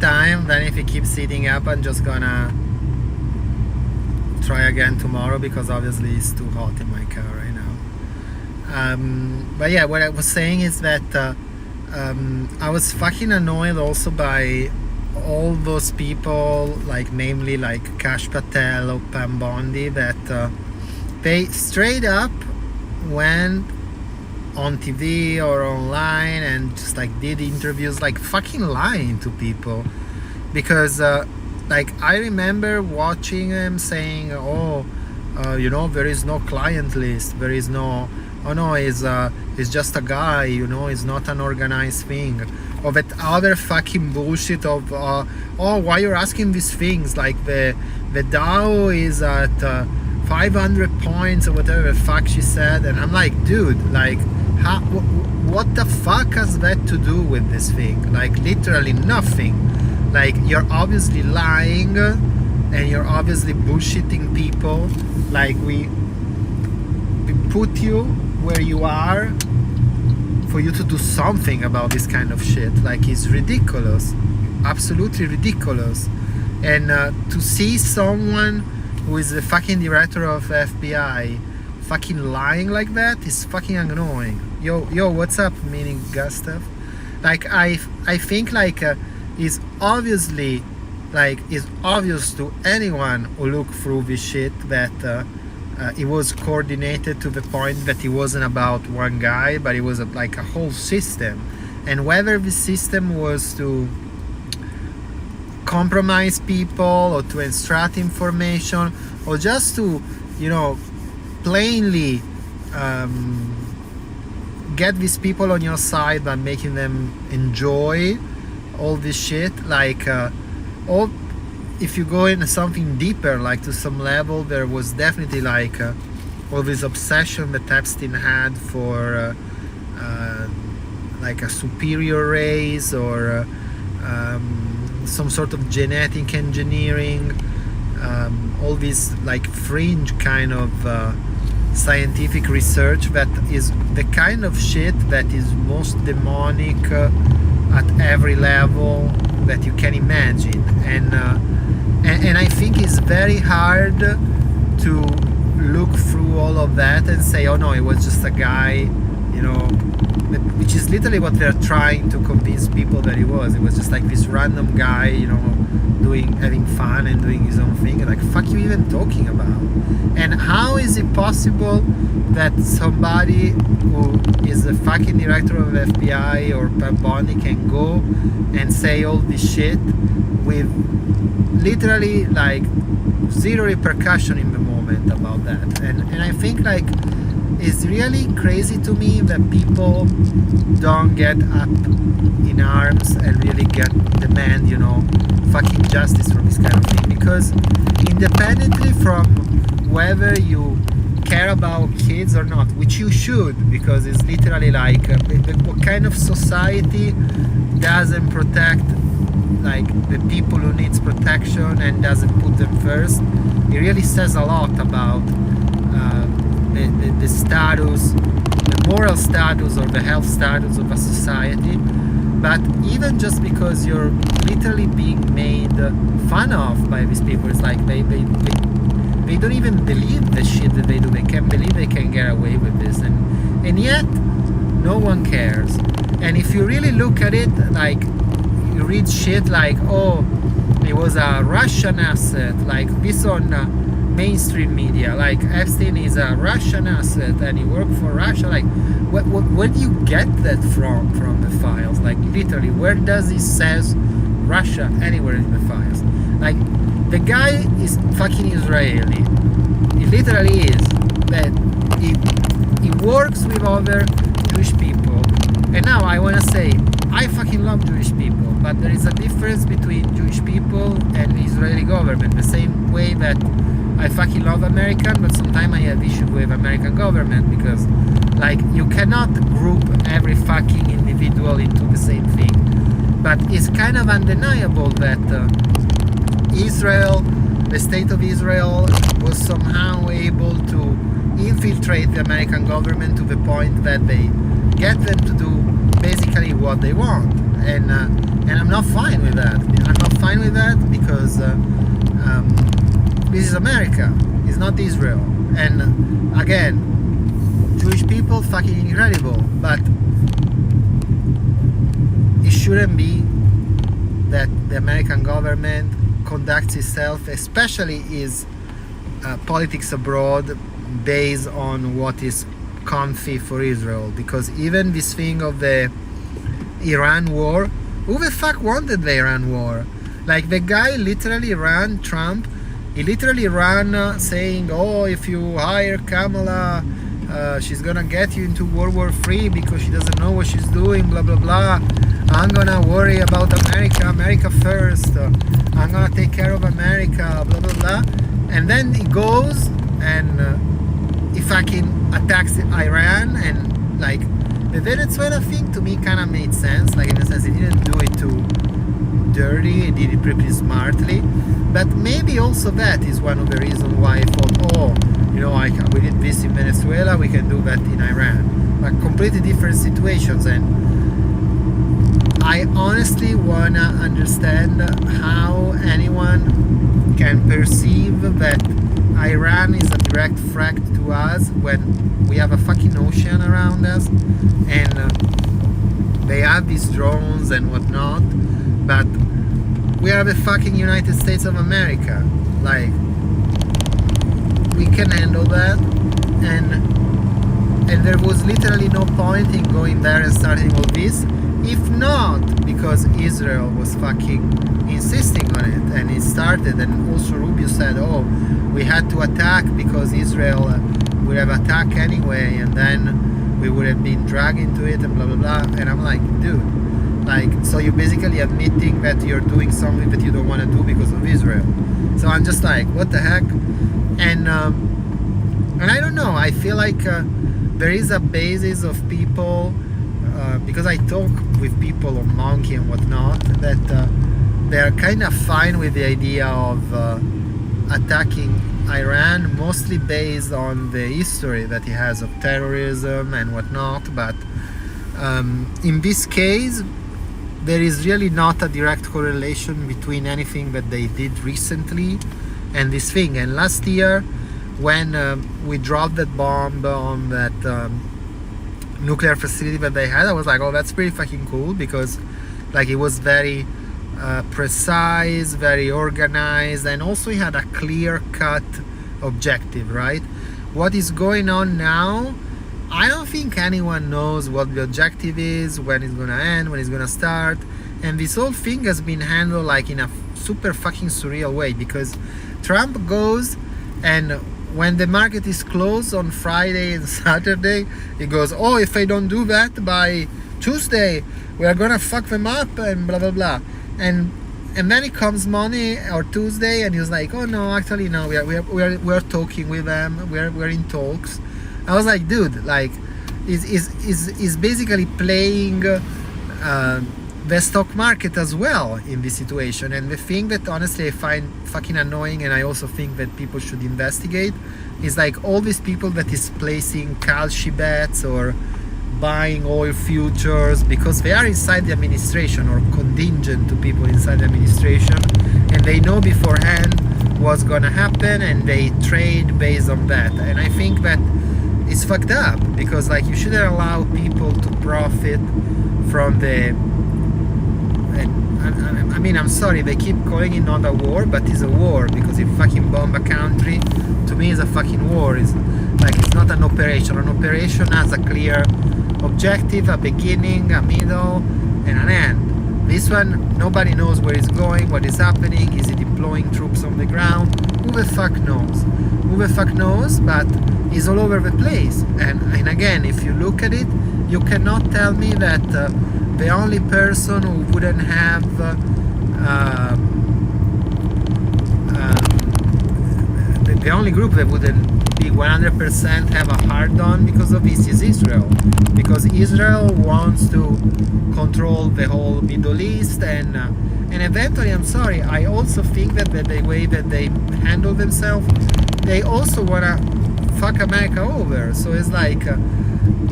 time. Then if it keeps sitting up, I'm just gonna try again tomorrow, because obviously it's too hot in my car right now. But yeah, what I was saying is that I was fucking annoyed also by all those people, like namely like Kash Patel or Pam Bondi, that they straight up went on TV or online and just like did interviews, like fucking lying to people. Because like I remember watching him saying, there is no client list, there is no, he's just a guy, it's not an organized thing. Or that other fucking bullshit of why you're asking these things, like the Dow is at 500 points or whatever the fuck she said. And I'm like, dude, like what the fuck has that to do with this thing? Like literally nothing. Like you're obviously lying and you're obviously bullshitting people. Like we put you where you are for you to do something about this kind of shit. Like it's ridiculous, absolutely ridiculous. And to see someone who is the fucking director of FBI fucking lying like that is fucking annoying. Yo, what's up, meaning Gustav? Like I think like is obviously, like, it's obvious to anyone who look through this shit that it was coordinated to the point that it wasn't about one guy, but it was like a whole system. And whether the system was to compromise people or to extract information or just to, plainly get these people on your side by making them enjoy all this shit, like or if you go into something deeper, like to some level, there was definitely like all this obsession that Epstein had for like a superior race or some sort of genetic engineering, all this like fringe kind of scientific research that is the kind of shit that is most demonic at every level that you can imagine. And I think it's very hard to look through all of that and say, oh no, it was just a guy, which is literally what they're trying to convince people that it was. It was just like this random guy, having fun and doing his own thing. Like, fuck you even talking about? And how is it possible that somebody who is the fucking director of the FBI or Pam Bondi can go and say all this shit with literally like zero repercussion in the moment about that? And I think like it's really crazy to me that people don't get up in arms and really demand, fucking justice for this kind of thing. Because independently from whether you care about kids or not, which you should, because it's literally like what kind of society doesn't protect like the people who needs protection and doesn't put them first. It really says a lot about the status, the moral status or the health status of a society. But even just because you're literally being made fun of by these people, it's like they don't even believe the shit that they do. They can't believe they can get away with this, and yet no one cares. And if you really look at it, like you read shit like, oh, it was a Russian asset, like this on mainstream media, like Epstein is a Russian asset and he worked for Russia. Like where do you get that from the files? Like literally, where does it says Russia anywhere in the files? Like the guy is fucking Israeli. He literally is. That he works with other Jewish people. And now I want to say, I fucking love Jewish people, but there is a difference between Jewish people and the Israeli government. The same way that I fucking love American, but sometimes I have issue with American government, because like you cannot group every fucking individual into the same thing. But it's kind of undeniable that Israel, the state of Israel, was somehow able to infiltrate the American government to the point that they get them to do basically what they want. And I'm not fine with that. I'm because this is America, it's not Israel. And again, Jewish people fucking incredible, but it shouldn't be that the American government conducts itself, especially is politics abroad, based on what is comfy for Israel. Because even this thing of the Iran war, who the fuck wanted the Iran war? Like, the guy literally ran, Trump, he literally ran saying, oh, if you hire Kamala, she's gonna get you into World War III because she doesn't know what she's doing, blah blah blah. I'm gonna worry about America, America first. I'm gonna take care of America, blah blah blah. And then he goes and he fucking attacks Iran. And like, the Venezuela thing to me kind of made sense, like in the sense he didn't do it too dirty, he did it pretty smartly. But maybe also that is one of the reasons why I thought, oh, you know, we did this in Venezuela, we can do that in Iran. But completely different situations. And I honestly wanna understand how anyone can perceive that Iran is a direct threat to us when we have a fucking ocean around us, and they have these drones and whatnot, but we are the fucking United States of America. Like, we can handle that, and there was literally no point in going there and starting all this, if not because Israel was fucking insisting on it, and it started. And also Rubio said, oh, we had to attack because Israel would have attacked anyway, and then we would have been dragged into it, and blah blah blah. And I'm like, dude, like, so you're basically admitting that you're doing something that you don't want to do because of Israel. So I'm just like, what the heck? And I don't know, I feel like there is a basis of people, because I talk with people on Monkey and whatnot, that they're kind of fine with the idea of attacking Iran, mostly based on the history that he has of terrorism and whatnot. But in this case, there is really not a direct correlation between anything that they did recently and this thing. And last year, when we dropped that bomb on that nuclear facility that they had, I was like, oh, that's pretty fucking cool, because like, it was very precise, very organized, and also he had a clear-cut objective, right? What is going on now, I don't think anyone knows what the objective is, when it's gonna end, when it's gonna start. And this whole thing has been handled like in a super fucking surreal way, because Trump goes, and when the market is closed on Friday and Saturday, he goes, oh, if I don't do that by Tuesday, we are gonna fuck them up, and blah blah blah. And then it comes Monday or Tuesday, and he was like, oh no, actually no, we are talking with them, we're in talks. I was like, dude, like, is basically playing the stock market as well in this situation. And the thing that honestly I find fucking annoying, and I also think that people should investigate, is like all these people that is placing Kalshi bets or buying oil futures because they are inside the administration or contingent to people inside the administration, and they know beforehand what's gonna happen, and they trade based on that. And I think that it's fucked up, because like, you shouldn't allow people to profit from the, I mean, I'm sorry, they keep calling it not a war, but it's a war, because if fucking bomb a country, to me it's a fucking war. It's like, it's not an operation. An operation has a clear objective, a beginning, a middle, and an end. This one, nobody knows where it's going, what is happening, is it deploying troops on the ground? Who the fuck knows? Who the fuck knows? But it's all over the place. And again, if you look at it, you cannot tell me that the only person who wouldn't have the only group that wouldn't be 100% have a hard on because of this is Israel, because Israel wants to control the whole Middle East, and eventually, I'm sorry, I also think that the way that they handle themselves, they also wanna fuck America over. So it's like,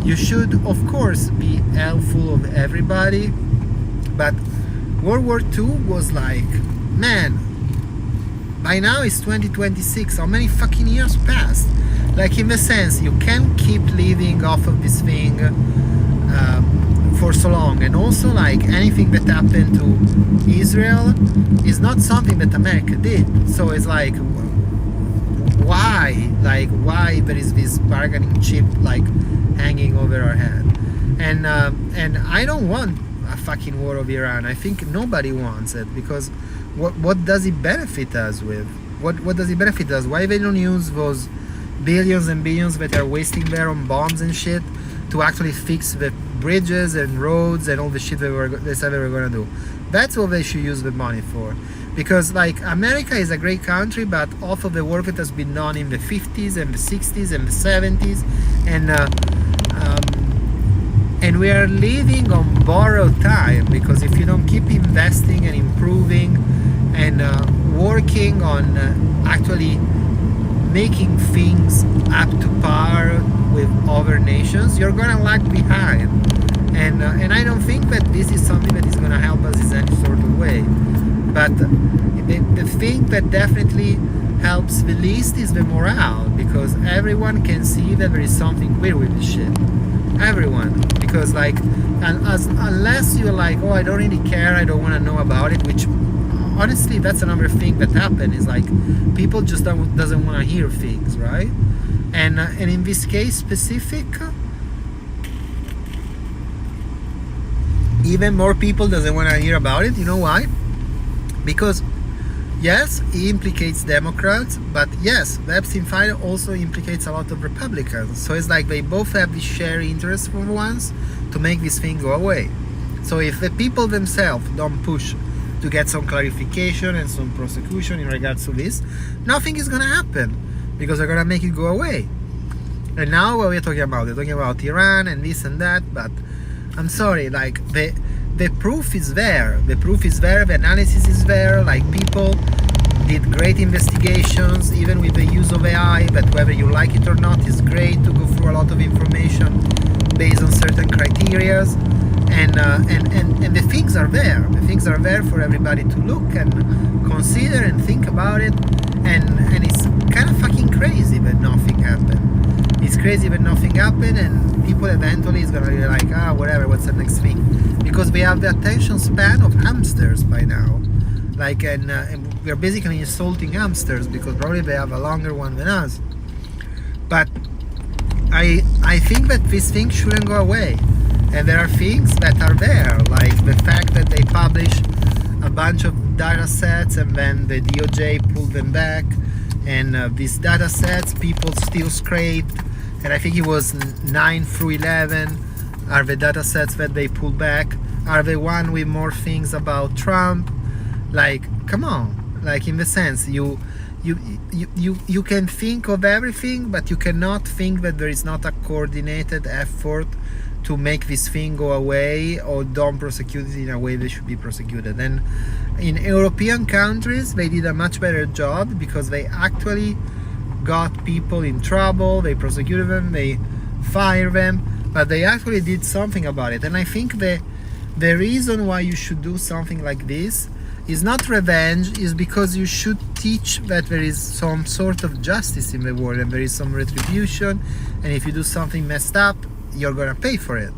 you should of course be helpful of everybody, but World War II was like, man, by now it's 2026. How many fucking years passed? Like, in the sense, you can't keep living off of this thing for so long. And also, like, anything that happened to Israel is not something that America did. So it's like, why there is this bargaining chip like hanging over our head? And I don't want a fucking war of Iran. I think nobody wants it, because what does it benefit us with? What does it benefit us? Why they don't use those billions and billions that are wasting there on bombs and shit to actually fix the bridges and roads and all the shit they said they were gonna do? That's what they should use the money for. Because, like, America is a great country, but off of the work that has been done in the 50s and the 60s and the 70s, and we are living on borrowed time, because if you don't keep investing and improving and working on actually making things up to par with other nations, you're gonna lag behind. And I don't think that this is something that is gonna help us in any sort of way. But the thing that definitely helps the least is the morale, because everyone can see that there is something weird with this shit. Everyone. Because, like, unless you're like, oh, I don't really care, I don't want to know about it, which honestly, that's another thing that happened, is like people just doesn't want to hear things, right? And in this case specific, even more people doesn't want to hear about it. You know why? Because yes, it implicates Democrats, but yes, the Epstein file also implicates a lot of Republicans. So it's like they both have this shared interest for once to make this thing go away. So if the people themselves don't push to get some clarification and some prosecution in regards to this, nothing is gonna happen, because they're gonna make it go away. And now what we're talking about? We're talking about Iran and this and that, but I'm sorry, like, the proof is there. The proof is there, the analysis is there, like, people did great investigations, even with the use of AI, that whether you like it or not is great to go through a lot of information based on certain criterias, and the things are there. The things are there for everybody to look and consider and think about it, and it's kind of fucking crazy that nothing happened. It's crazy that nothing happened, and people eventually is gonna be like, whatever, what's the next thing? Because we have the attention span of hamsters by now. Like, and we're basically insulting hamsters, because probably they have a longer one than us. But I think that this thing shouldn't go away. And there are things that are there, like the fact that they publish a bunch of data sets and then the DOJ pulled them back, and these data sets people still scraped, and I think it was 9 through 11 are the data sets that they pulled back, are the one with more things about Trump. Like, come on, like, in the sense, you can think of everything, but you cannot think that there is not a coordinated effort to make this thing go away, or don't prosecute it in a way they should be prosecuted. And in European countries, they did a much better job, because they actually got people in trouble, they prosecuted them, they fired them, but they actually did something about it. And I think the reason why you should do something like this is not revenge, is because you should teach that there is some sort of justice in the world, and there is some retribution, and if you do something messed up, you're gonna pay for it.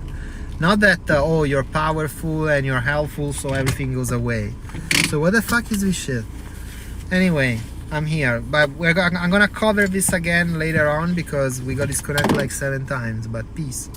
Not that oh, you're powerful and you're helpful, so everything goes away. So what the fuck is this shit? Anyway, I'm here, but I'm gonna cover this again later on, because we got disconnected like 7 times. But peace.